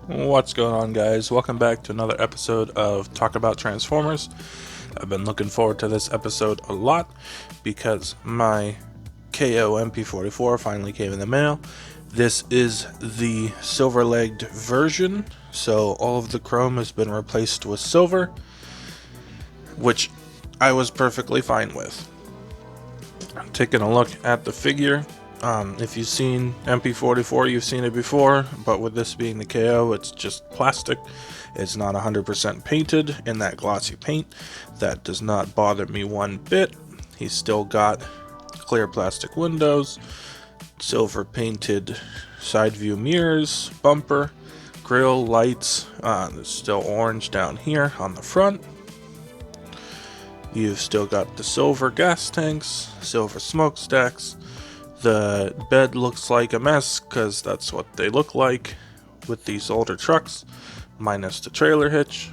What's going on, guys? Welcome back to another episode of Talk About Transformers. I've been looking forward to this episode a lot because my KO MP-44 finally came in the mail. This is the silver-legged version, so all of the chrome has been replaced with silver, which I was perfectly fine with. Taking a look at the figure. If you've seen MP-44, you've seen it before, but with this being the KO, it's just plastic. It's not 100% painted in that glossy paint. That does not bother me one bit. He's still got clear plastic windows, silver painted side view mirrors, bumper, grille, lights. There's still orange down here on the front. You've still got the silver gas tanks, silver smokestacks. The bed looks like a mess because that's what they look like with these older trucks, minus the trailer hitch.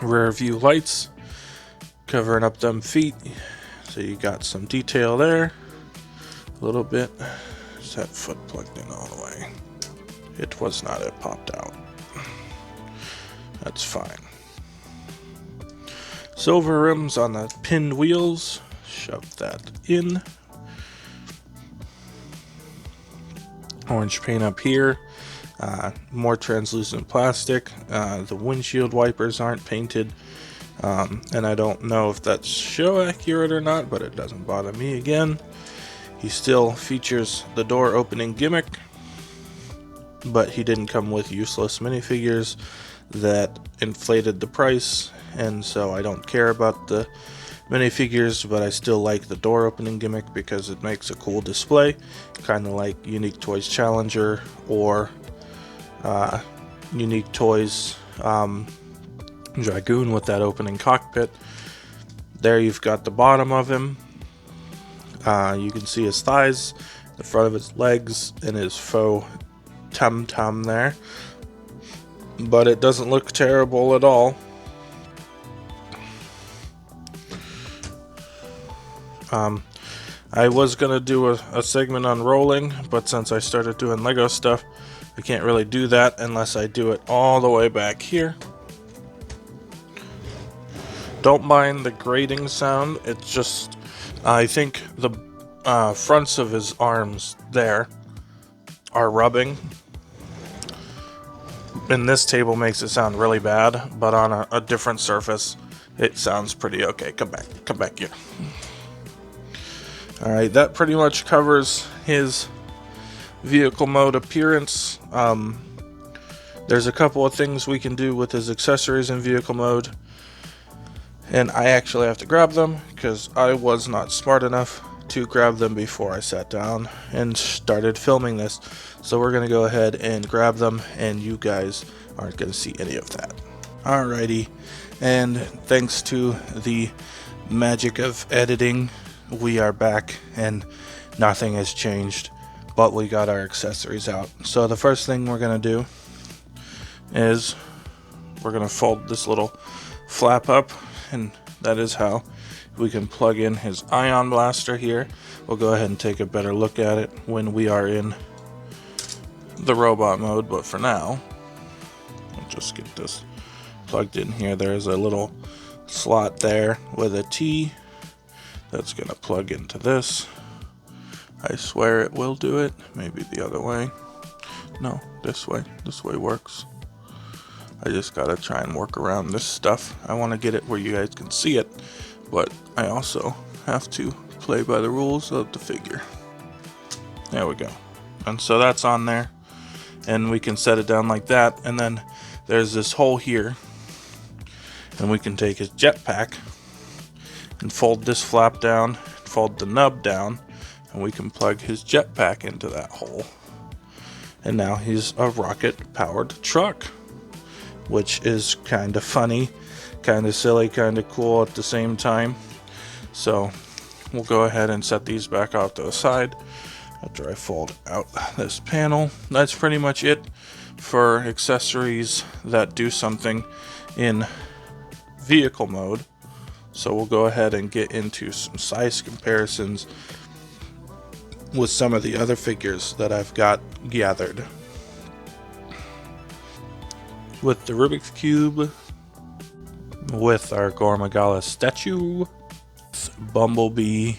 Rear view lights covering up them feet, so you got some detail there. A little bit. Is that foot plugged in all the way? It was not, it popped out. That's fine. Silver rims on the pinned wheels, shove that in. Orange paint up here, more translucent plastic. The windshield wipers aren't painted, and I don't know if that's show accurate or not, but it doesn't bother me again. He still features the door opening gimmick, but he didn't come with useless minifigures that inflated the price, and so I don't care about the minifigures, but I still like the door opening gimmick because it makes a cool display, kind of like Unique Toys Challenger or Unique Toys Dragoon with that opening cockpit. There you've got the bottom of him. You can see his thighs, the front of his legs, and his faux tum-tum there, but it doesn't look terrible at all. I was gonna do a segment on rolling, but since I started doing Lego stuff, I can't really do that unless I do it all the way back here. Don't mind the grating sound, it's just, I think the fronts of his arms there are rubbing. And this table makes it sound really bad, but on a different surface, it sounds pretty okay. Come back here. Alright, that pretty much covers his vehicle mode appearance. There's a couple of things we can do with his accessories in vehicle mode, and I actually have to grab them because I was not smart enough to grab them before I sat down and started filming this. So we're going to go ahead and grab them, and you guys aren't going to see any of that. Alrighty, and thanks to the magic of editing, we are back and nothing has changed, but we got our accessories out. So the first thing we're going to do is we're going to fold this little flap up, and that is how we can plug in his ion blaster here. We'll go ahead and take a better look at it when we are in the robot mode, but for now, we'll just get this plugged in here. There's a little slot there with a T that's gonna plug into this. I swear it will do it. Maybe the other way. No, this way. This way works. I just gotta try and work around this stuff. I want to get it where you guys can see it, but I also have to play by the rules of the figure. There we go. And so that's on there, and we can set it down like that, and then there's this hole here, and we can take his jetpack and fold this flap down, fold the nub down, and we can plug his jetpack into that hole. And now he's a rocket-powered truck, which is kind of funny, kind of silly, kind of cool at the same time. So we'll go ahead and set these back off to the side after I fold out this panel. That's pretty much it for accessories that do something in vehicle mode. So we'll go ahead and get into some size comparisons with some of the other figures that I've got gathered. with the Rubik's Cube, with our Gormagala statue, Bumblebee,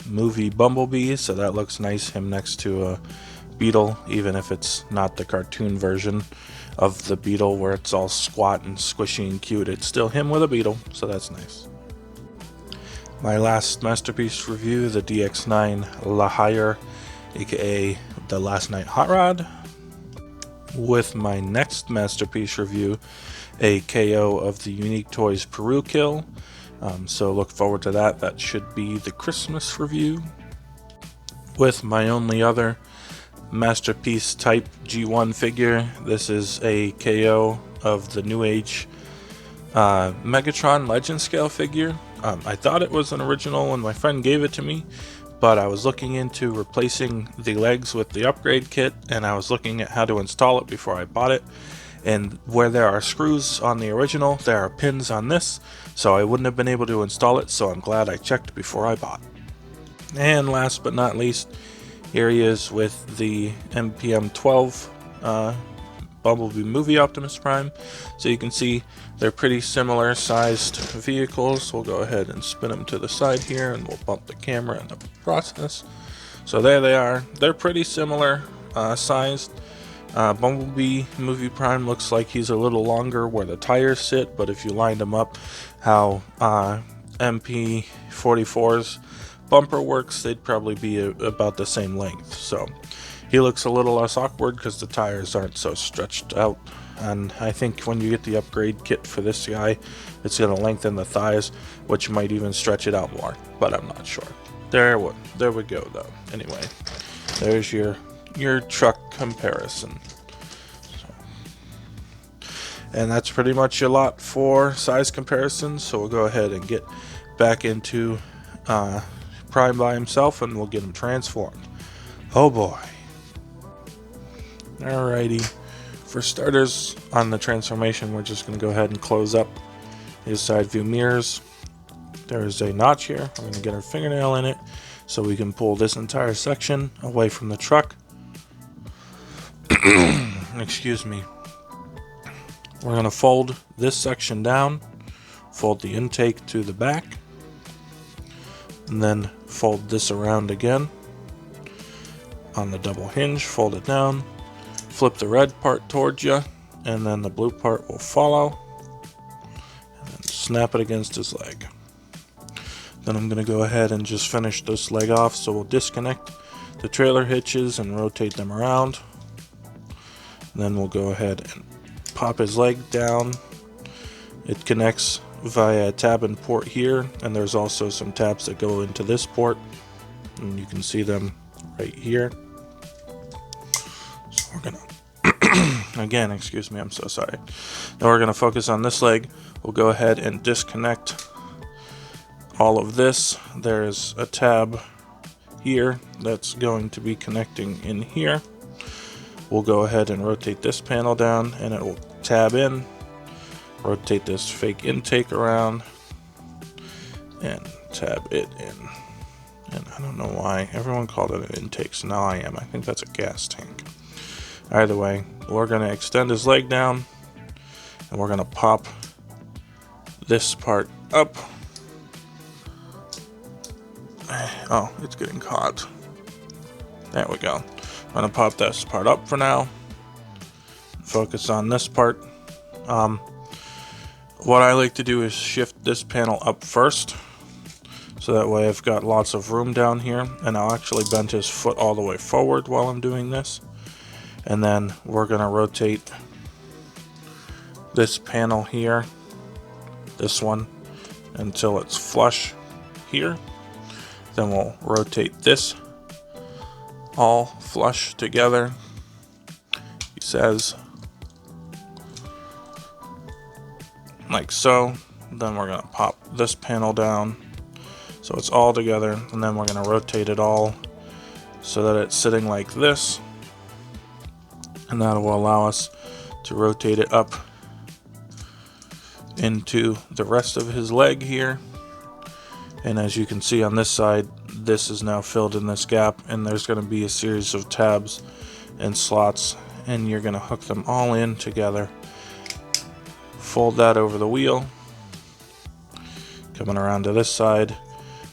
movie Bumblebee, so that looks nice, him next to a beetle, even if it's not the cartoon version of the beetle where it's all squat and squishy and cute. It's still him with a beetle, so that's nice. My last masterpiece review, the DX9 La Hire, aka the Last Night Hot Rod. With my next masterpiece review, a KO of the Unique Toys Peru Kill. So look forward to that. That should be the Christmas review. With my only other masterpiece type G1 figure, this is a KO of the New Age Megatron Legend Scale figure. I thought it was an original when my friend gave it to me, but I was looking into replacing the legs with the upgrade kit, and I was looking at how to install it before I bought it. And where there are screws on the original, there are pins on this, so I wouldn't have been able to install it, so I'm glad I checked before I bought. And last but not least, here he is with the MPM-12 Bumblebee movie Optimus Prime. So you can see they're pretty similar sized vehicles. We'll go ahead and spin them to the side here, and we'll bump the camera in the process. So there they are. They're pretty similar sized. Bumblebee movie Prime looks like he's a little longer where the tires sit, but if you lined them up how MP-44's bumper works, they'd probably be about the same length. So he looks a little less awkward because the tires aren't so stretched out. And I think when you get the upgrade kit for this guy, it's going to lengthen the thighs, which might even stretch it out more, but I'm not sure. There we go though. Anyway, there's your truck comparison. And that's pretty much a lot for size comparisons, so we'll go ahead and get back into Prime by himself, and we'll get him transformed. Oh boy. Alrighty, for starters, on the transformation, we're just going to go ahead and close up his side view mirrors. There's a notch here. We're going to get our fingernail in it so we can pull this entire section away from the truck. Excuse me. We're going to fold this section down, fold the intake to the back, and then fold this around again on the double hinge, fold it down, flip the red part towards you, and then the blue part will follow, and then snap it against his leg. Then I'm going to go ahead and just finish this leg off, so we'll disconnect the trailer hitches and rotate them around. And then we'll go ahead and pop his leg down. It connects via a tab and port here, and there's also some tabs that go into this port, and you can see them right here. So we're gonna again, excuse me, I'm so sorry. Now we're gonna focus on this leg. We'll go ahead and disconnect all of this. There's a tab here that's going to be connecting in here. We'll go ahead and rotate this panel down, and it will tab in. Rotate this fake intake around and tab it in. And I don't know why everyone called it an intake, so now I am. I think that's a gas tank. Either way, we're going to extend his leg down, and we're going to pop this part up. Oh, it's getting caught. There we go. I'm going to pop this part up for now. Focus on this part. What I like to do is shift this panel up first, so that way I've got lots of room down here, and I'll actually bend his foot all the way forward while I'm doing this. And then we're going to rotate this panel here, this one, until it's flush here. Then we'll rotate this all flush together, he says, like so. Then we're going to pop this panel down so it's all together, and then we're going to rotate it all so that it's sitting like this, and that will allow us to rotate it up into the rest of his leg here. And as you can see on this side, this is now filled in this gap, and there's going to be a series of tabs and slots, and you're going to hook them all in together fold that over the wheel. Coming around to this side,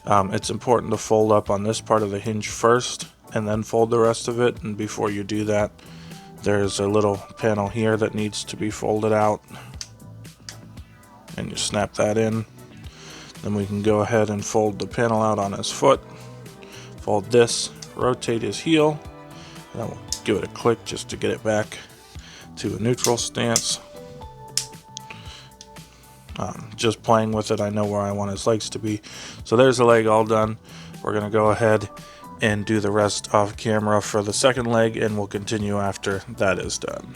it's important to fold up on this part of the hinge first and then fold the rest of it. And before you do that, there's a little panel here that needs to be folded out, and you snap that in. Then we can go ahead and fold the panel out on his foot, fold this, rotate his heel, and then we'll give it a click just to get it back to a neutral stance. Just playing with it, I know where I want his legs to be. So there's the leg all done. We're going to go ahead and do the rest off camera for the second leg, and we'll continue after that is done.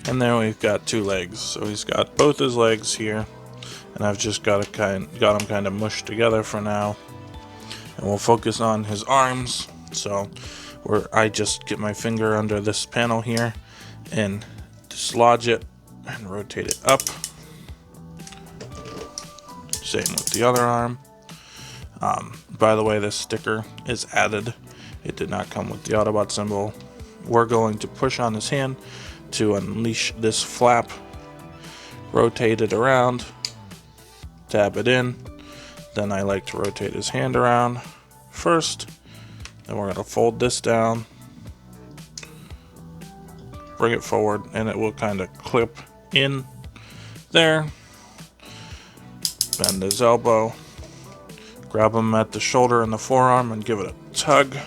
And then we've got 2 legs. So he's got both his legs here, and I've just got them kind of mushed together for now. And we'll focus on his arms. So I just get my finger under this panel here and dislodge it and rotate it up. Same with the other arm. By the way, this sticker is added. It did not come with the Autobot symbol. We're going to push on his hand to unleash this flap, rotate it around, tab it in. Then I like to rotate his hand around first. Then we're going to fold this down, bring it forward, and it will kind of clip in there. Bend his elbow, grab him at the shoulder and the forearm and give it a tug.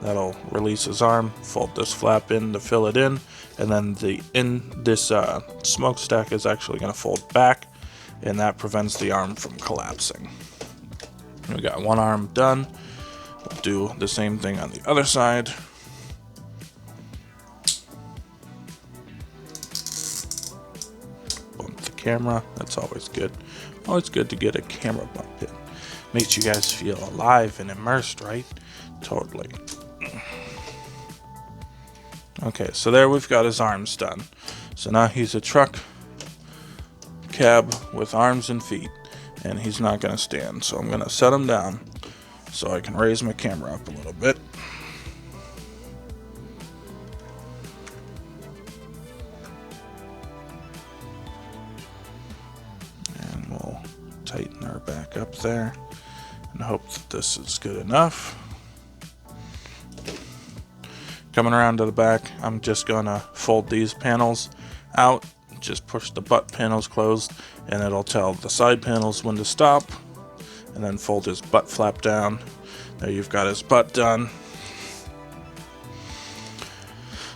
That'll release his arm. Fold this flap in to fill it in, and then this smokestack is actually going to fold back, and that prevents the arm from collapsing. We got one arm done. We'll do the same thing on the other side. Bump the camera. That's always good. Always good to get a camera bump in. Makes you guys feel alive and immersed, right? Totally. Okay, so there we've got his arms done. So now he's a truck cab with arms and feet, and he's not going to stand. So I'm going to set him down so I can raise my camera up a little bit. And we'll tighten her back up there and hope that this is good enough. Coming around to the back, I'm just gonna fold these panels out, just push the butt panels closed, and it'll tell the side panels when to stop, and then fold his butt flap down. There you've got his butt done.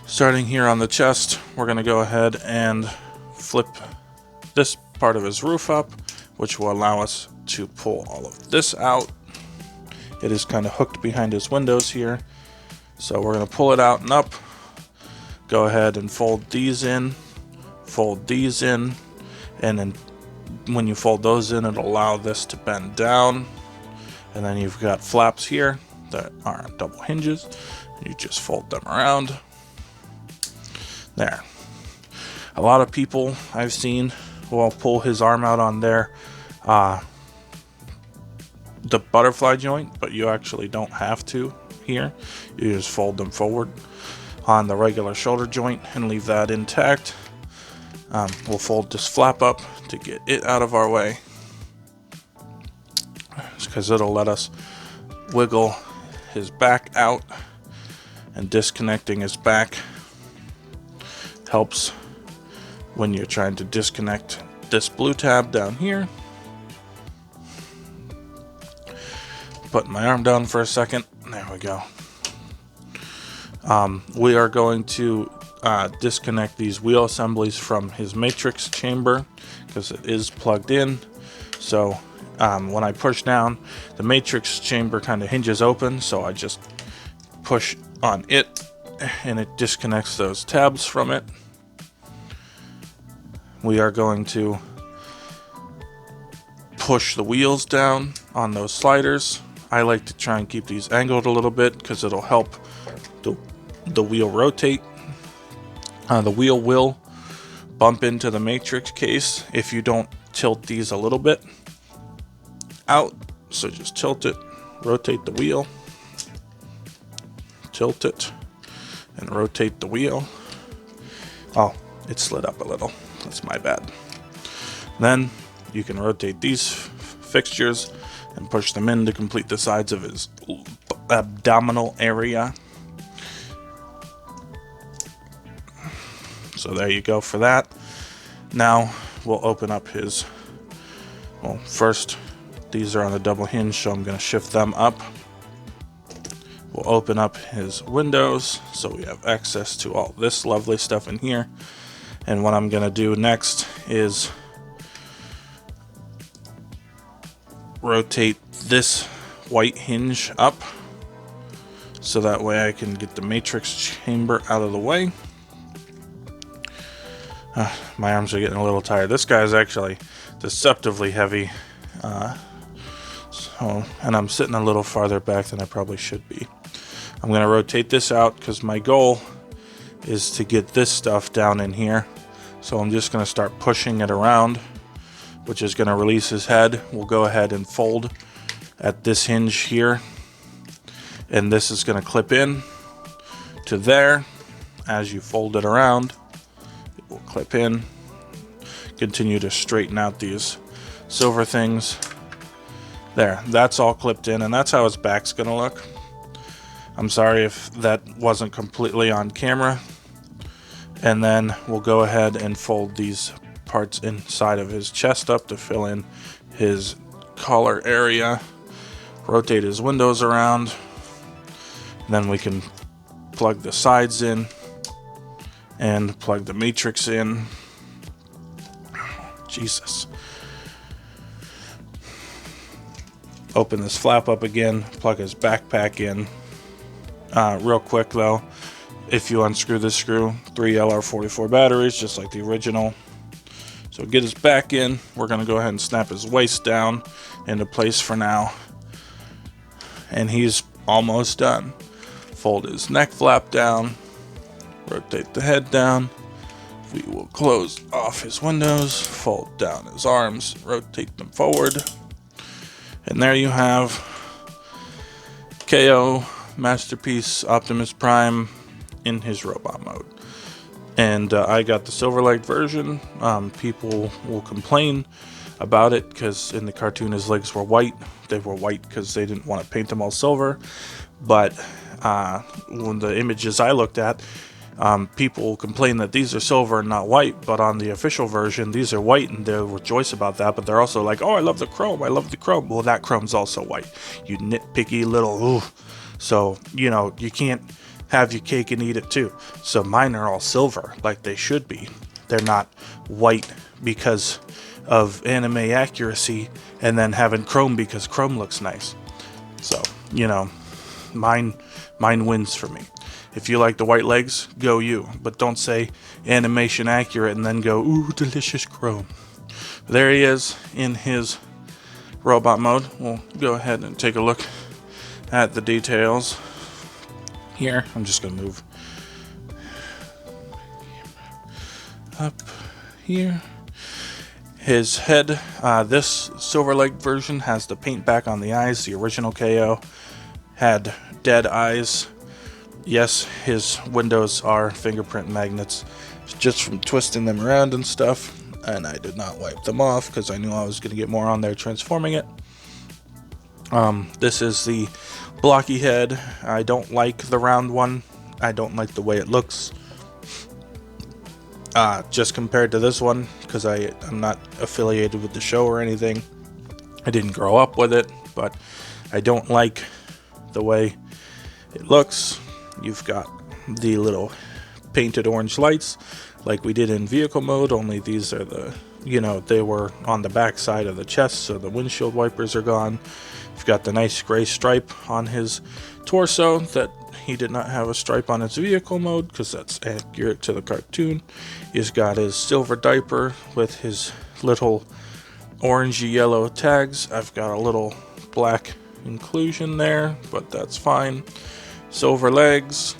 Starting here on the chest, we're gonna go ahead and flip this part of his roof up, which will allow us to pull all of this out. It is kind of hooked behind his windows here. So we're going to pull it out and up, go ahead and fold these in, and then when you fold those in, it'll allow this to bend down. And then you've got flaps here that are double hinges. You just fold them around. There. A lot of people I've seen will pull his arm out on there. The butterfly joint, but you actually don't have to here. You just fold them forward on the regular shoulder joint and leave that intact. We'll fold this flap up to get it out of our way, because it'll let us wiggle his back out, and disconnecting his back helps when you're trying to disconnect this blue tab down here. Put my arm down for a second. There we go. We are going to disconnect these wheel assemblies from his matrix chamber because it is plugged in. So when I push down, the matrix chamber kind of hinges open, so I just push on it and it disconnects those tabs from it. We are going to push the wheels down on those sliders. I like to try and keep these angled a little bit because it'll help the wheel rotate. The wheel will bump into the matrix case if you don't tilt these a little bit out. So just tilt it, rotate the wheel, tilt it, and rotate the wheel. Oh, it slid up a little. That's my bad. Then you can rotate these fixtures and push them in to complete the sides of his abdominal area. So there you go for that. Now we'll open up his, well, first these are on a double hinge, so I'm going to shift them up. We'll open up his windows so we have access to all this lovely stuff in here. And what I'm going to do next is rotate this white hinge up so that way I can get the matrix chamber out of the way. My arms are getting a little tired. This guy is actually deceptively heavy, and I'm sitting a little farther back than I probably should be. I'm going to rotate this out because my goal is to get this stuff down in here. So I'm just going to start pushing it around, which is going to release his head. We'll go ahead and fold at this hinge here, and this is going to clip in to there. As you fold it around, it will clip in. Continue to straighten out these silver things. There, that's all clipped in, and that's how his back's going to look. I'm sorry if that wasn't completely on camera. And then we'll go ahead and fold these parts inside of his chest up to fill in his collar area. Rotate his windows around. And then we can plug the sides in and plug the matrix in. Jesus. Open this flap up again, plug his backpack in. Real quick though, if you unscrew this screw, 3 LR44 batteries, just like the original. So get his back in. We're going to go ahead and snap his waist down into place for now. And he's almost done. Fold his neck flap down. Rotate the head down. We will close off his windows. Fold down his arms. Rotate them forward. And there you have KO Masterpiece Optimus Prime in his robot mode. And I got the silver legged version. People will complain about it because in the cartoon his legs were white. They were white because they didn't want to paint them all silver. But when the images I looked at, people complain that these are silver and not white, but on the official version these are white, and they rejoice about that. But they're also like, oh, I love the chrome, I love the chrome. Well, that chrome's also white, you nitpicky little ooh. So, you know, you can't have your cake and eat it too. So mine are all silver like they should be. They're not white because of anime accuracy and then having chrome because chrome looks nice. So, you know, mine wins for me. If you like the white legs, go you. But don't say animation accurate and then go, ooh, delicious chrome. There he is in his robot mode. We'll go ahead and take a look at the details here. I'm just going to move up here. His head, this silver leg version has the paint back on the eyes. The original KO had dead eyes. Yes, his windows are fingerprint magnets just from twisting them around and stuff, and I did not wipe them off because I knew I was going to get more on there transforming it. This is the blocky head. I don't like the round one. I don't like the way it looks. Just compared to this one, because I'm not affiliated with the show or anything. I didn't grow up with it, but I don't like the way it looks. You've got the little painted orange lights like we did in vehicle mode, only these are the, you know, they were on the back side of the chest, so the windshield wipers are gone. You've got the nice gray stripe on his torso that he did not have a stripe on his vehicle mode because that's accurate to the cartoon. He's got his silver diaper with his little orangey yellow tags. I've got a little black inclusion there, but that's fine. Silver legs,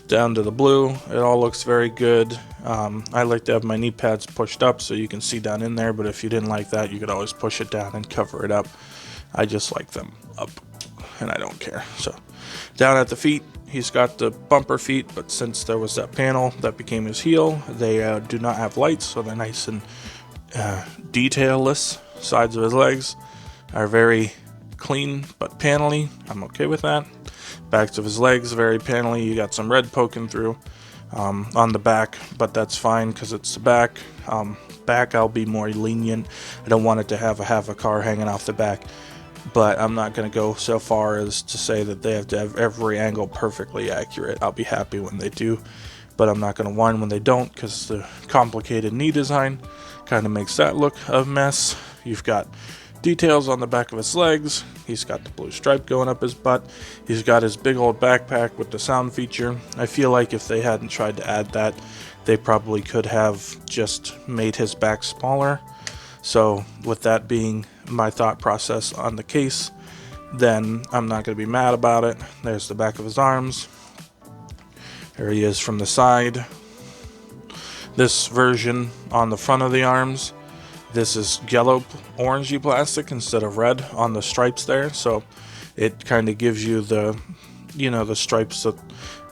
down to the blue. It all looks very good. I like to have my knee pads pushed up so you can see down in there, but if you didn't like that, you could always push it down and cover it up. I just like them up, and I don't care. So down at the feet, he's got the bumper feet, but since there was that panel that became his heel, they do not have lights, so they're nice and detailless. Sides of his legs are very clean but panely. I'm okay with that. Backs of his legs, very panely. You got some red poking through on the back, but that's fine because it's the back. Back, I'll be more lenient. I don't want it to have half a car hanging off the back, but I'm not going to go so far as to say that they have to have every angle perfectly accurate. I'll be happy when they do, but I'm not going to whine when they don't, because the complicated knee design kind of makes that look a mess. You've got details on the back of his legs. He's got the blue stripe going up his butt. He's got his big old backpack with the sound feature. I feel like if they hadn't tried to add that, they probably could have just made his back smaller. So with that being my thought process on the case, then I'm not going to be mad about it. There's the back of his arms. There he is from the side. This version on the front of the arms, this is yellow orangey plastic instead of red on the stripes there, so it kind of gives you the, you know, the stripes that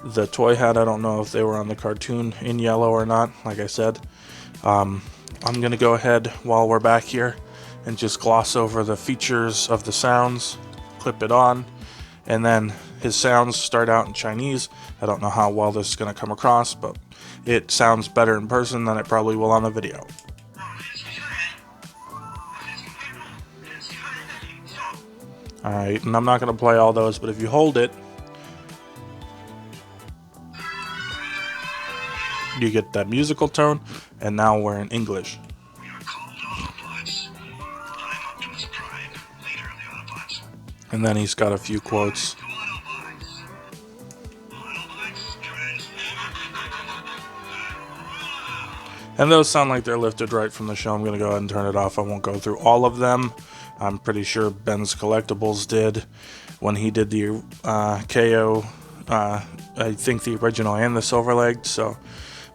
the toy had. I don't know if they were on the cartoon in yellow or not. Like I said, I'm gonna go ahead while we're back here and just gloss over the features of the sounds, clip it on, and then his sounds start out in Chinese. I don't know how well this is gonna come across, but it sounds better in person than it probably will on the video. Alright, and I'm not going to play all those, but if you hold it, you get that musical tone, and now we're in English. We are called Autobots. I'm Optimus Prime, leader of the Autobots. And then he's got a few quotes. Autobots. Autobots And those sound like they're lifted right from the show. I'm going to go ahead and turn it off. I won't go through all of them. I'm pretty sure Ben's Collectibles did when he did the KO, I think the original and the silver-legged. So,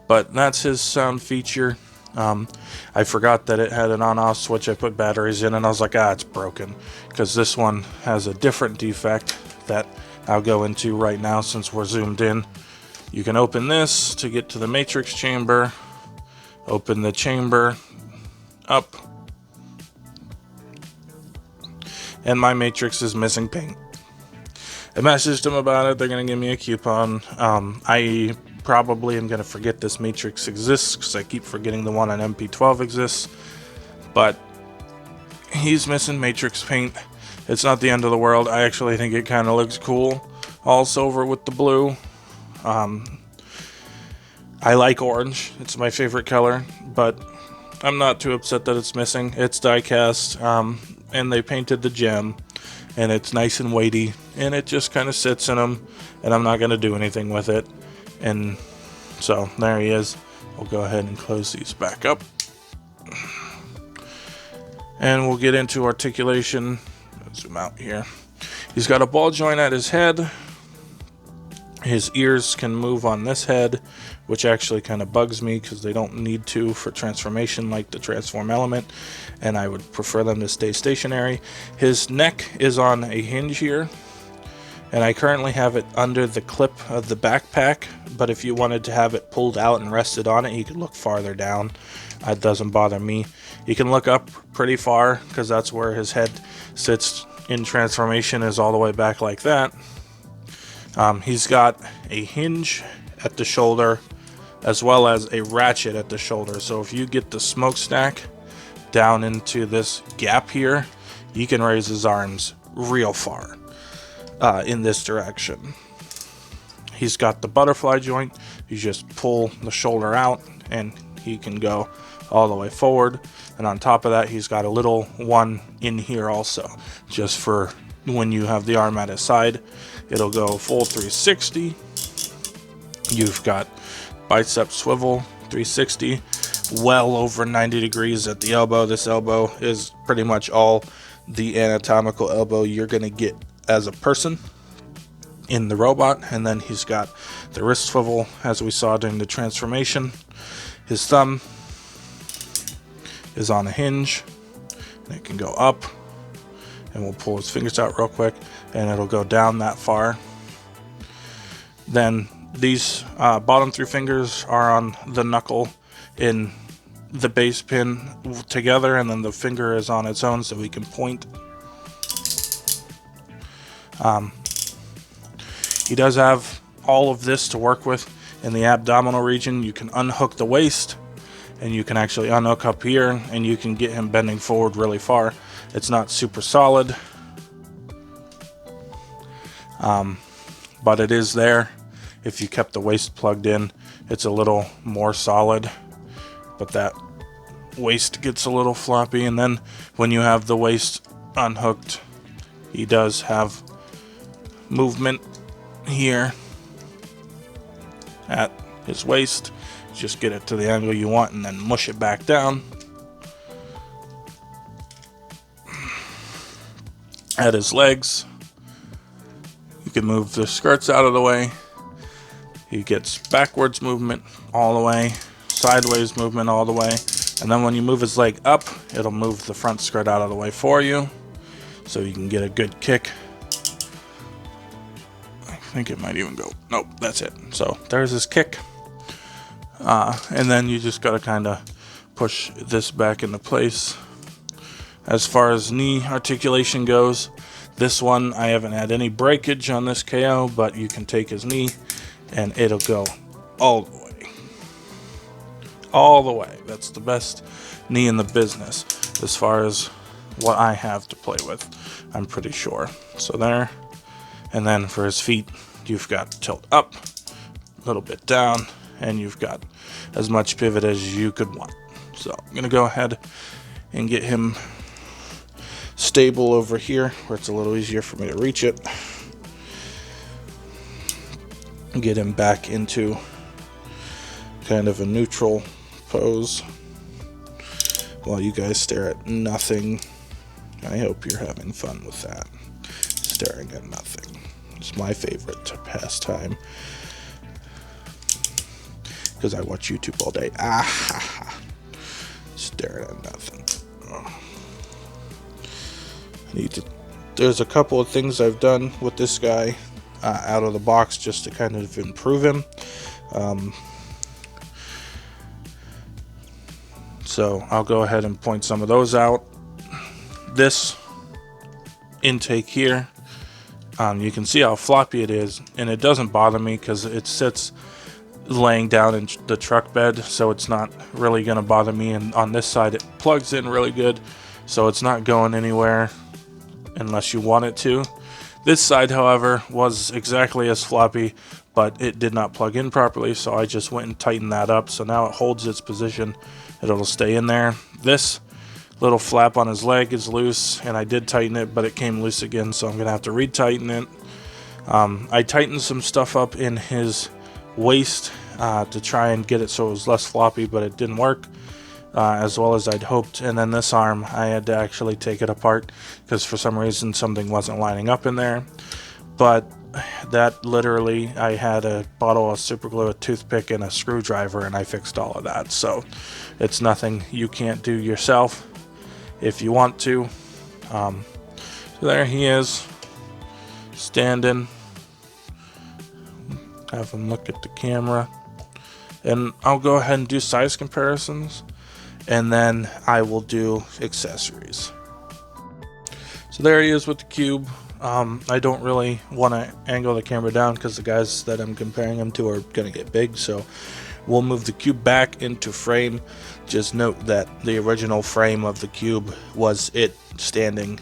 but that's his sound feature. I forgot that it had an on-off switch. I put batteries in and I was like, it's broken, because this one has a different defect that I'll go into right now since we're zoomed in. You can open this to get to the matrix chamber, open the chamber up, and my matrix is missing paint. I messaged them about it. They're going to give me a coupon. I probably am going to forget this matrix exists, because I keep forgetting the one on MP-12 exists. But he's missing matrix paint. It's not the end of the world. I actually think it kind of looks cool, all silver with the blue. I like orange. It's my favorite color, but I'm not too upset that it's missing. It's die cast, and they painted the gem, and it's nice and weighty, and it just kind of sits in them, and I'm not going to do anything with it. And so there he is. We'll go ahead and close these back up, and we'll get into articulation. Zoom out here. He's got a ball joint at his head. His ears can move on this head, which actually kind of bugs me because they don't need to for transformation like the transform element, and I would prefer them to stay stationary. His neck is on a hinge here, and I currently have it under the clip of the backpack, but if you wanted to have it pulled out and rested on it, you could look farther down. It doesn't bother me. You can look up pretty far because that's where his head sits in transformation, is all the way back like that. He's got a hinge at the shoulder as well as a ratchet at the shoulder. So if you get the smokestack down into this gap here, you can raise his arms real far in this direction. He's got the butterfly joint. You just pull the shoulder out and he can go all the way forward. And on top of that, he's got a little one in here also, just for when you have the arm at his side. It'll go full 360. You've got bicep swivel 360, well over 90 degrees at the elbow. This elbow is pretty much all the anatomical elbow you're going to get as a person in the robot. And then he's got the wrist swivel, as we saw during the transformation. His thumb is on a hinge, and it can go up, and we'll pull his fingers out real quick, and it'll go down that far. Then these bottom 3 fingers are on the knuckle in the base pin together, and then the finger is on its own so we can point. He does have all of this to work with in the abdominal region. You can unhook the waist, and you can actually unhook up here, and you can get him bending forward really far. It's not super solid, but it is there. If you kept the waist plugged in, it's a little more solid, but that waist gets a little floppy. And then when you have the waist unhooked, he does have movement here at his waist. Just get it to the angle you want and then mush it back down. At his legs, you can move the skirts out of the way. He gets backwards movement all the way, sideways movement all the way, and then when you move his leg up, it'll move the front skirt out of the way for you, so you can get a good kick. I think it might even go, nope, that's it. So there's his kick, and then you just gotta kind of push this back into place. As far as knee articulation goes, this one I haven't had any breakage on this KO, but you can take his knee and it'll go all the way. All the way. That's the best knee in the business as far as what I have to play with, I'm pretty sure. So there. And then for his feet, you've got tilt up, a little bit down, and you've got as much pivot as you could want. So I'm going to go ahead and get him stable over here where it's a little easier for me to reach it. Get him back into kind of a neutral pose while you guys stare at nothing. I hope you're having fun with that. Staring at nothing. It's my favorite pastime because I watch YouTube all day. Staring at nothing. There's a couple of things I've done with this guy out of the box just to kind of improve him. So I'll go ahead and point some of those out. This intake here, you can see how floppy it is, and it doesn't bother me because it sits laying down in the truck bed, so it's not really going to bother me. And on this side it plugs in really good, so it's not going anywhere unless you want it to. This side, however, was exactly as floppy, but it did not plug in properly, so I just went and tightened that up, so now it holds its position and it'll stay in there. This little flap on his leg is loose, and I did tighten it, but it came loose again, so I'm gonna have to retighten it. I tightened some stuff up in his waist to try and get it so it was less floppy, but it didn't work as well as I'd hoped. And then this arm, I had to actually take it apart because for some reason something wasn't lining up in there. But that literally, I had a bottle of super glue, a toothpick, and a screwdriver, and I fixed all of that. So it's nothing you can't do yourself if you want to. So there he is, standing. Have him look at the camera, and I'll go ahead and do size comparisons, and then I will do accessories. So there he is with the cube. I don't really want to angle the camera down because the guys that I'm comparing him to are going to get big, so we'll move the cube back into frame. Just note that the original frame of the cube was it standing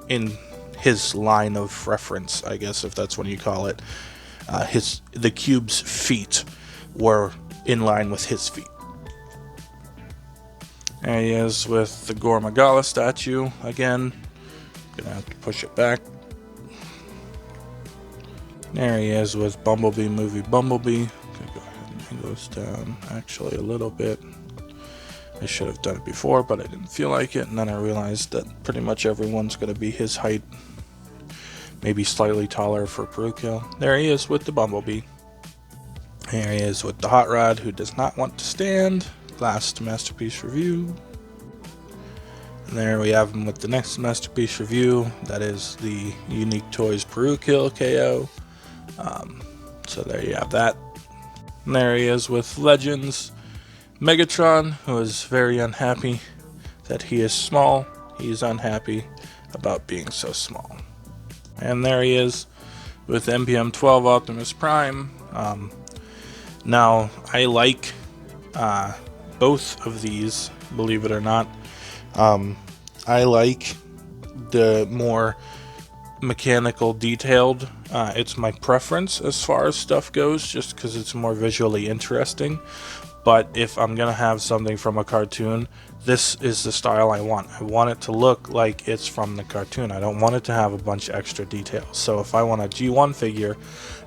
in his line of reference, I guess, if that's what you call it. The cube's feet were in line with his feet. There he is with the Gore Magala statue again. Gonna have to push it back. There he is with Bumblebee, movie Bumblebee. Gonna go ahead and hang those down actually a little bit. I should have done it before, but I didn't feel like it, and then I realized that pretty much everyone's gonna be his height. Maybe slightly taller for Perukill. There he is with the Bumblebee. There he is with the Hot Rod, who does not want to stand. Last Masterpiece review. And there we have him with the next Masterpiece review. That is the Unique Toys Perukill KO. So So there you have that. And there he is with Legends Megatron, who is very unhappy that he is small. He's unhappy about being so small. And there he is with MPM-12 Optimus Prime. Now, I like both of these, believe it or not. I like the more mechanical detailed. It's my preference as far as stuff goes, just because it's more visually interesting. But if I'm gonna have something from a cartoon, this is the style I want. I want it to look like it's from the cartoon. I don't want it to have a bunch of extra details. So if I want a G1 figure,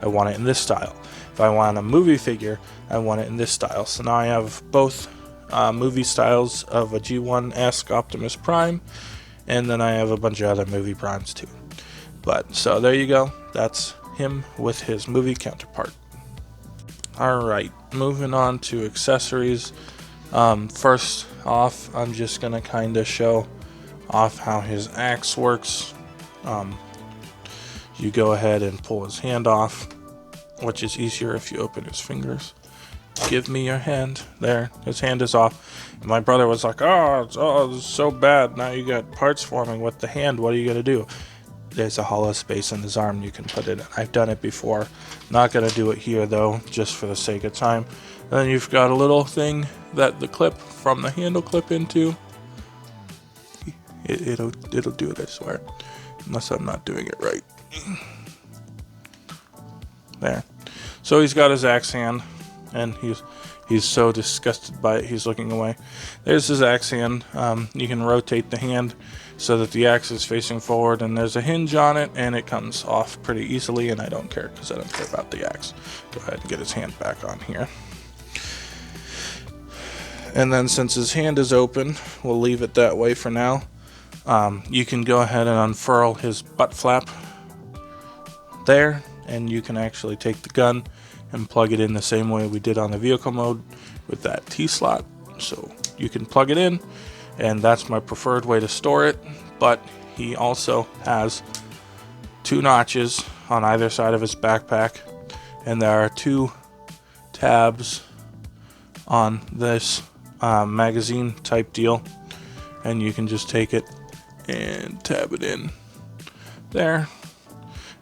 I want it in this style. If I want a movie figure, I want it in this style. So now I have both movie styles of a G1-esque Optimus Prime, and then I have a bunch of other movie primes too. But so there you go. That's him with his movie counterpart. Alright, moving on to accessories. First off, I'm just going to kind of show off how his axe works. You go ahead and pull his hand off, which is easier if you open his fingers. Give me your hand. There, his hand is off. And my brother was like, oh, it's so bad. Now you got parts forming with the hand. What are you going to do? There's a hollow space in his arm you can put it in. I've done it before. Not going to do it here though, just for the sake of time. Then you've got a little thing that the clip from the handle clip into. It'll do it, I swear. Unless I'm not doing it right. There. So he's got his axe hand, and he's so disgusted by it, he's looking away. There's his axe hand. You can rotate the hand so that the axe is facing forward, and there's a hinge on it, and it comes off pretty easily, and I don't care because I don't care about the axe. Go ahead and get his hand back on here. And then since his hand is open, we'll leave it that way for now. You can go ahead and unfurl his butt flap there, and you can actually take the gun and plug it in the same way we did on the vehicle mode with that T-slot. So you can plug it in, and that's my preferred way to store it. But he also has 2 notches on either side of his backpack, and there are 2 tabs on this magazine type deal, and you can just take it and tab it in there.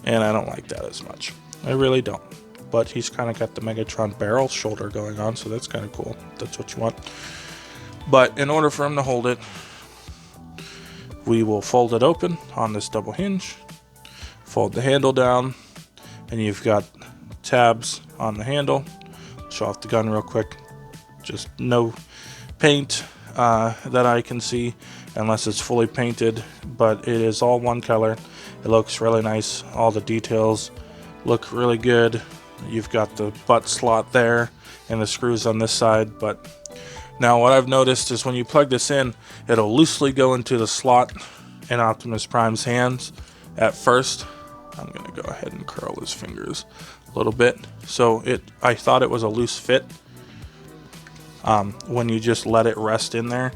And I don't like that as much. I really don't. But he's kind of got the Megatron barrel shoulder going on, so that's kind of cool. That's what you want. But in order for him to hold it, we will fold it open on this double hinge, fold the handle down, and you've got tabs on the handle. Show off the gun real quick. Just no paint that I can see unless it's fully painted, but it is all one color. It looks really nice. All the details look really good. You've got the butt slot there and the screws on this side. But now what I've noticed is when you plug this in, it'll loosely go into the slot in Optimus Prime's hands at first. I'm gonna go ahead and curl his fingers a little bit. So I thought it was a loose fit when you just let it rest in there.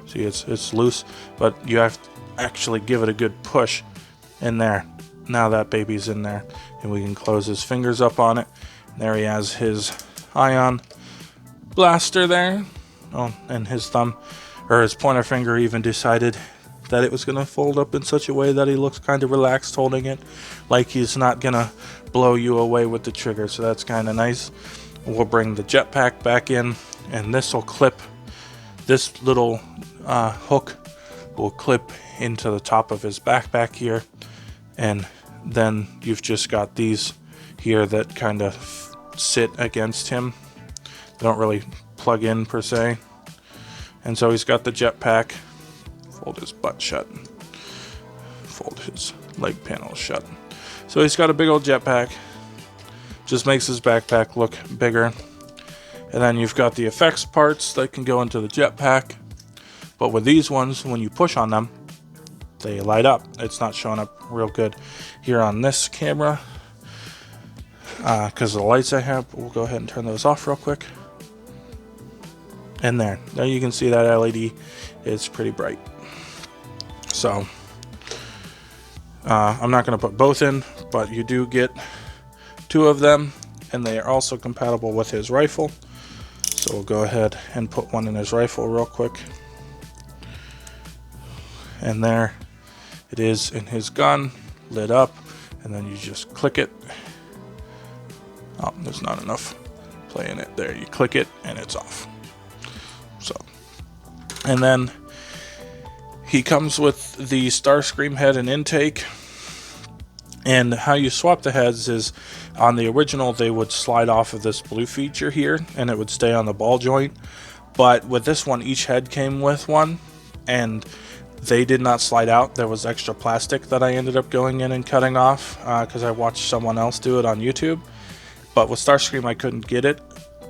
See, it's loose, but you have to actually give it a good push in there. Now that baby's in there, and we can close his fingers up on it. There he has his ion blaster there. Oh, and his thumb, or his pointer finger, even decided that it was going to fold up in such a way that he looks kind of relaxed holding it, like he's not going to blow you away with the trigger. So that's kind of nice. We'll bring the jetpack back in, and this will clip. This little hook will clip into the top of his backpack here, and then you've just got these here that kind of sit against him. They don't really plug in per se. And so he's got the jetpack. Fold his butt shut. Fold his leg panel shut. So he's got a big old jetpack. Just makes his backpack look bigger. And then you've got the effects parts that can go into the jetpack. But with these ones, when you push on them, they light up. It's not showing up real good here on this camera because of the lights I have. We'll go ahead and turn those off real quick. And there you can see that LED is pretty bright. So I'm not going to put both in, but you do get two of them, and they are also compatible with his rifle. So we'll go ahead and put one in his rifle real quick. And there it is in his gun, lit up, and then you just click it. Oh, there's not enough play in it. There, you click it and it's off. So, and then he comes with the Starscream head and intake. And how you swap the heads is, on the original they would slide off of this blue feature here and it would stay on the ball joint, but with this one each head came with one and they did not slide out. There was extra plastic that I ended up going in and cutting off because I watched someone else do it on YouTube, but with Starscream I couldn't get it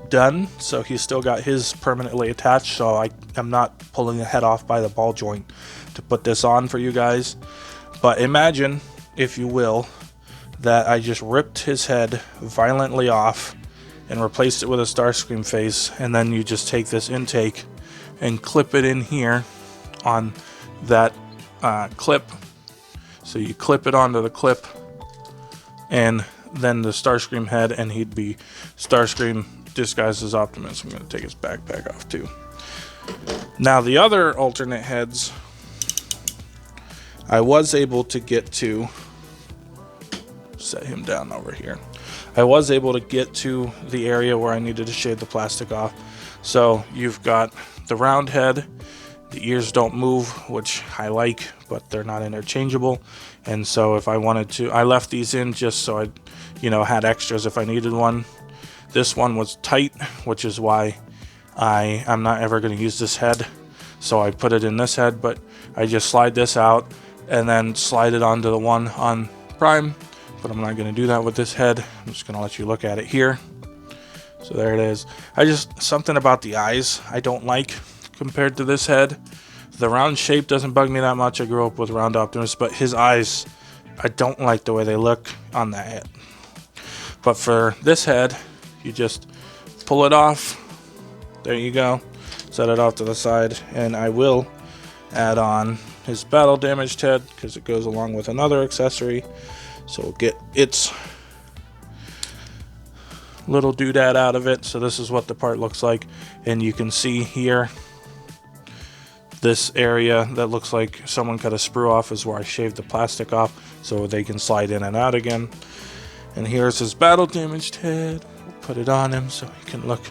done, so he's still got his permanently attached, so I'm not pulling the head off by the ball joint to put this on for you guys. But imagine, if you will, that I just ripped his head violently off and replaced it with a Starscream face, and then you just take this intake and clip it in here on that clip. So you clip it onto the clip and then the Starscream head, and he'd be Starscream disguised as Optimus. I'm going to take his backpack off too. Now the other alternate heads I was able to get to, set him down over here. I was able to get to the area where I needed to shave the plastic off. So you've got the round head, the ears don't move, which I like, but they're not interchangeable. And so if I wanted to, I left these in just so I, had extras if I needed one. This one was tight, which is why I'm not ever going to use this head. So I put it in this head, but I just slide this out and then slide it onto the one on Prime. But I'm not going to do that with this head. I'm just going to let you look at it here. So there it is. Something about the eyes I don't like compared to this head. The round shape doesn't bug me that much. I grew up with round Optimus, but his eyes, I don't like the way they look on that head. But for this head, you just pull it off. There you go. Set it off to the side, and I will add on his battle damaged head because it goes along with another accessory. So we'll get its little doodad out of it. So this is what the part looks like, and you can see here this area that looks like someone cut a sprue off is where I shaved the plastic off so they can slide in and out again. And here's his battle damaged head. We'll put it on him so he can look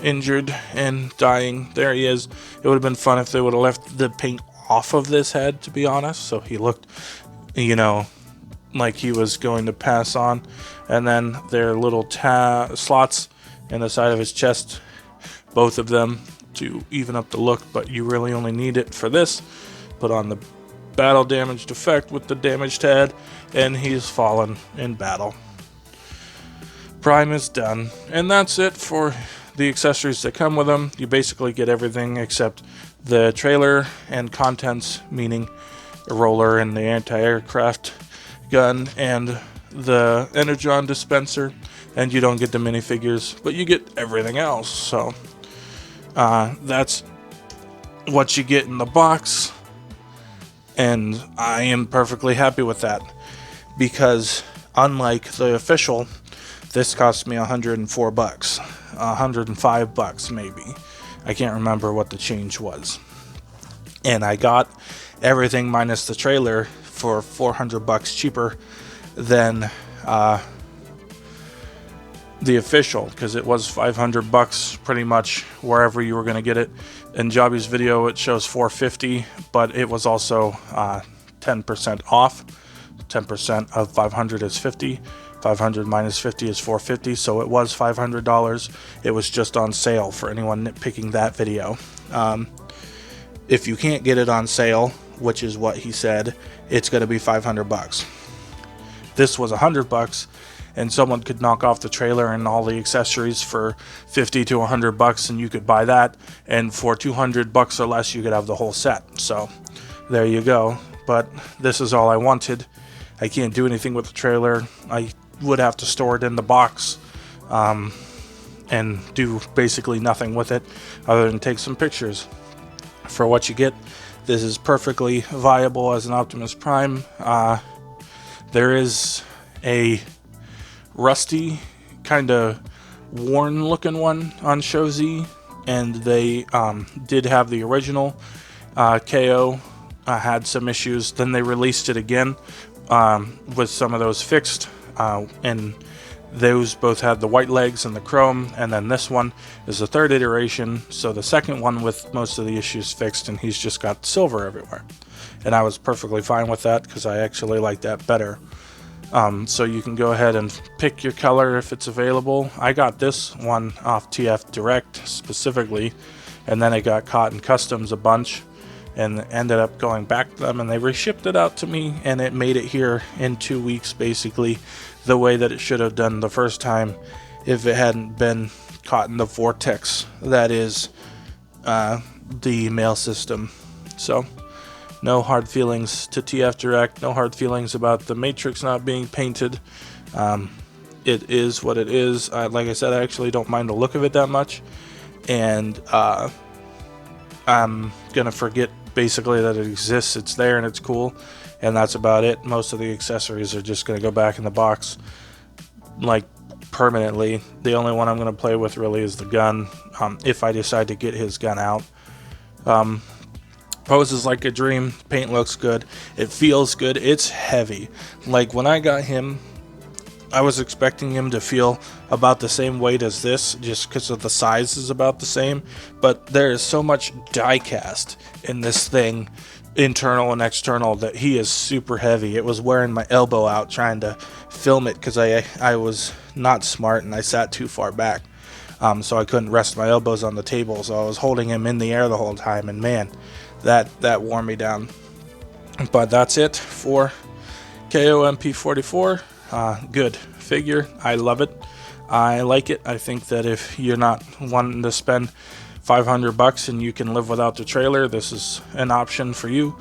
injured and dying. There he is. It would have been fun if they would have left the paint off of this head, to be honest, so he looked, like he was going to pass on. And then there are little slots in the side of his chest, both of them, to even up the look, but you really only need it for this. Put on the battle damaged effect with the damaged head, and he's fallen in battle. Prime is done, and that's it for the accessories that come with them. You basically get everything except the trailer and contents, meaning a roller and the anti-aircraft gun and the energon dispenser, and you don't get the minifigures, but you get everything else. So that's what you get in the box, and I am perfectly happy with that, because unlike the official, this cost me $104, $105 maybe. I can't remember what the change was. And I got everything minus the trailer for $400 cheaper than the official, because it was $500 pretty much wherever you were going to get it. In Jobby's video it shows $450, but it was also 10% off. 10% of 500 is 50. 500 minus 50 is 450, so it was $500. It was just on sale for anyone nitpicking that video. If you can't get it on sale, which is what he said, it's going to be $500. This was $100, and someone could knock off the trailer and all the accessories for $50 to $100, and you could buy that, and for $200 or less you could have the whole set. So there you go. But this is all I wanted. I can't do anything with the trailer. I would have to store it in the box and do basically nothing with it other than take some pictures. For what you get, this is perfectly viable as an Optimus Prime. There is a rusty, kind of worn looking one on Show Z, and they did have the original KO had some issues. Then they released it again with some of those fixed, and those both had the white legs and the chrome, and then this one is the third iteration, so the second one with most of the issues fixed, and he's just got silver everywhere. And I was perfectly fine with that because I actually like that better. So you can go ahead and pick your color if it's available. I got this one off TFDirect specifically, and then it got caught in customs a bunch, and ended up going back to them, and they reshipped it out to me, and it made it here in 2 weeks, basically the way that it should have done the first time if it hadn't been caught in the vortex that is the mail system. So no hard feelings to TFDirect, no hard feelings about the matrix not being painted. It is what it is. Like I said, I actually don't mind the look of it that much, and I'm gonna forget basically that it exists. It's there and it's cool, and that's about it. Most of the accessories are just gonna go back in the box like permanently. The only one I'm gonna play with really is the gun, if I decide to get his gun out. Poses like a dream. Paint looks good. It feels good. It's heavy. Like when I got him, I was expecting him to feel about the same weight as this, just because of the size is about the same. But there is so much die cast in this thing, internal and external, that he is super heavy. It was wearing my elbow out trying to film it because I was not smart and I sat too far back. So I couldn't rest my elbows on the table, so I was holding him in the air the whole time, and man, that wore me down. But that's it for KO MP-44. Good figure. I love it. I like it. I think that if you're not wanting to spend $500 and you can live without the trailer, this is an option for you.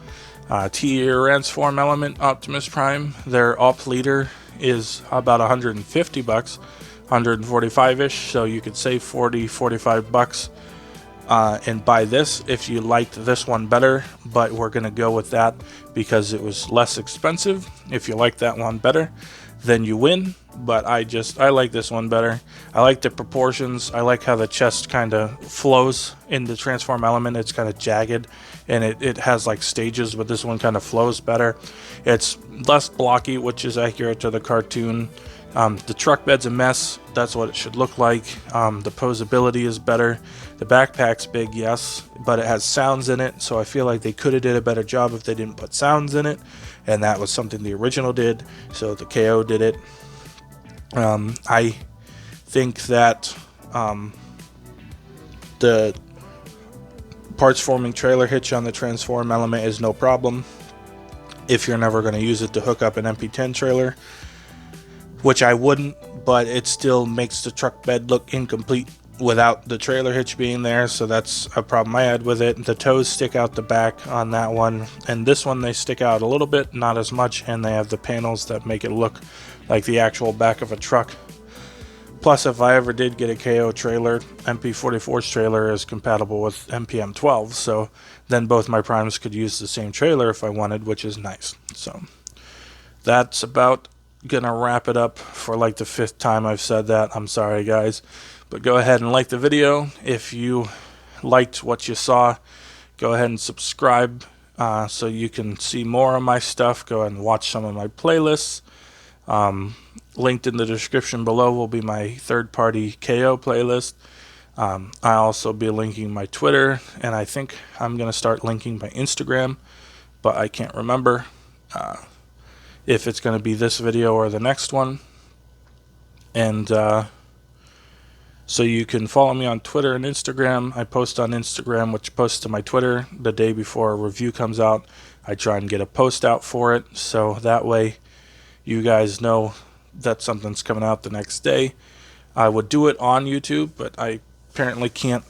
Transform element Optimus Prime, their op leader is about $150, 145-ish, so you could save $45 and buy this if you liked this one better, but we're gonna go with that because it was less expensive. If you like that one better, then you win, but I like this one better. I like the proportions. I like how the chest kind of flows in the transform element. It's kind of jagged, and it has like stages, but this one kind of flows better. It's less blocky, which is accurate to the cartoon. The truck bed's a mess. That's what it should look like. The posability is better. The backpack's big, yes, but it has sounds in it, so I feel like they could have did a better job if they didn't put sounds in it, and that was something the original did, so the KO did it. I think that the parts forming trailer hitch on the transform element is no problem if you're never going to use it to hook up an MP10 trailer, which I wouldn't, but it still makes the truck bed look incomplete without the trailer hitch being there, so that's a problem I had with it. The toes stick out the back on that one, and this one they stick out a little bit, not as much, and they have the panels that make it look like the actual back of a truck. Plus, if I ever did get a KO trailer, MP-44's trailer is compatible with MPM-12, so then both my primes could use the same trailer if I wanted, which is nice. So that's about gonna wrap it up for like the 5th time I've said that. I'm sorry, guys, but go ahead and like the video. If you liked what you saw, go ahead and subscribe so you can see more of my stuff. Go ahead and watch some of my playlists. Linked in the description below will be my third-party KO playlist. I'll also be linking my Twitter, and I think I'm going to start linking my Instagram, but I can't remember if it's going to be this video or the next one. And so you can follow me on Twitter and Instagram. I post on Instagram, which posts to my Twitter the day before a review comes out. I try and get a post out for it, so that way you guys know that something's coming out the next day. I would do it on YouTube, but I apparently can't,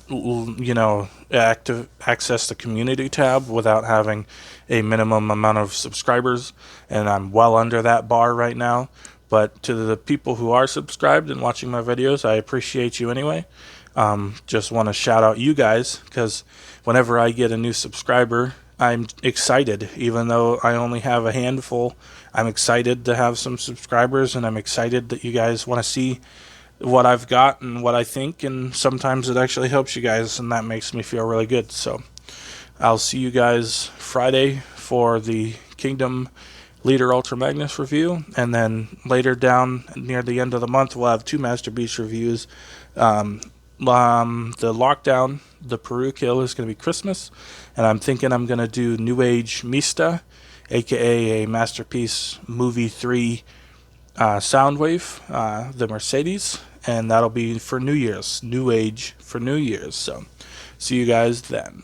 access the community tab without having a minimum amount of subscribers, and I'm well under that bar right now. But to the people who are subscribed and watching my videos, I appreciate you anyway. Just want to shout out you guys, because whenever I get a new subscriber, I'm excited, even though I only have a handful. I'm excited to have some subscribers, and I'm excited that you guys want to see what I've got and what I think, and sometimes it actually helps you guys, and that makes me feel really good. So I'll see you guys Friday for the Kingdom Leader Ultra Magnus review, and then later down near the end of the month we'll have 2 Master Beast reviews. The Lockdown, the Peru Kill is going to be Christmas, and I'm thinking I'm going to do New Age Mista, aka a Masterpiece Movie 3 Soundwave, the Mercedes, and that'll be for New Year's. New Age for New Year's. So see you guys then.